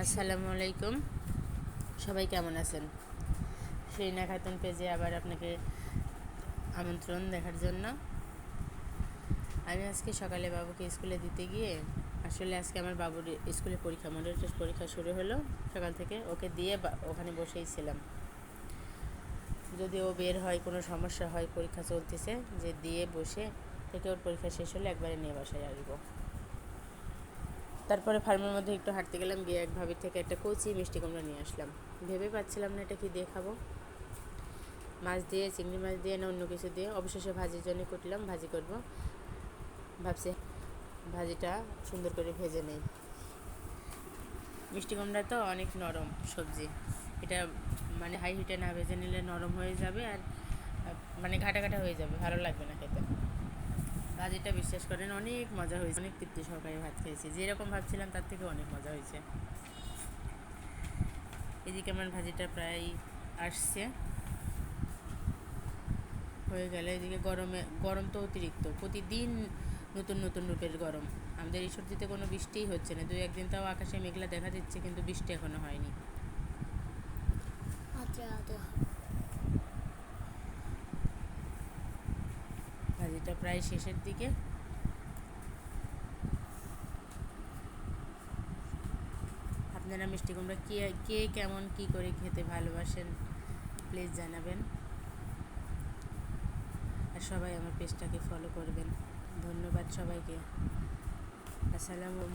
আসসালামু আলাইকুম। সবাই কেমন আছেন? শেরিনা খাতুন পেজে আবার আপনাকে আমন্ত্রণ দেখার জন্য। আমি আজকে সকালে বাবুকে স্কুলে দিতে গিয়ে আসলে আজকে আমার বাবুর স্কুলে পরীক্ষা, মডেল টেস্ট পরীক্ষা শুরু হলো সকাল থেকে। ওকে দিয়ে ওখানে বসেই ছিলাম। যদি ও বের হয়, কোনো সমস্যা হয়, পরীক্ষা চলতেছে, যে দিয়ে বসে থেকে ওর পরীক্ষা শেষ হলে একবারে নিয়ে বাসায় আসবো। তারপরে ফার্মের মধ্যে একটু হাঁটতে গেলাম, গিয়ে এক ভাবির থেকে একটা কচি মিষ্টি কুমড়া নিয়ে আসলাম। ভেবে পাচ্ছিলাম না এটা কি দিয়ে খাবো, মাছ দিয়ে, চিংড়ি মাছ দিয়ে না অন্য কিছু দিয়ে। অবশেষে ভাজির জন্য কুটলাম, ভাজি করব ভাবছি। ভাজিটা সুন্দর করে ভেজে নেই। মিষ্টি কুমড়া তো অনেক নরম সবজি, এটা মানে হাই হিটে না ভেজে নিলে নরম হয়ে যাবে আর মানে ঘাটা ঘাটা হয়ে যাবে, ভালো লাগবে না খেতে। ভাজিটা বিশ্বাস করেন অনেক মজা হয়েছে, অনেক তৃপ্তি সহকারে ভাত খেয়েছি। যেরকম ভাবছিলাম তার থেকে অনেক মজা হয়েছে। এদিকে আমার ভাজিটা প্রায় আসছে, হয়ে গেলে। এদিকে গরম তো অতিরিক্ত, প্রতিদিন নতুন নতুন রূপের গরম। আমাদের এই সবজিতে কোনো বৃষ্টিই হচ্ছে না, দুই একদিন তাও আকাশে মেঘলা দেখা দিচ্ছে, কিন্তু বৃষ্টি এখনো হয়নি। ভাজিটা প্রায় শেষের দিকে। আপনারা মিষ্টি কুমড়া কে কেমন কি করে খেতে ভালোবাসেন প্লিজ জানাবেন, আর সবাই আমার পেজটাকে ফলো করবেন। ধন্যবাদ সবাইকে। আসসালামু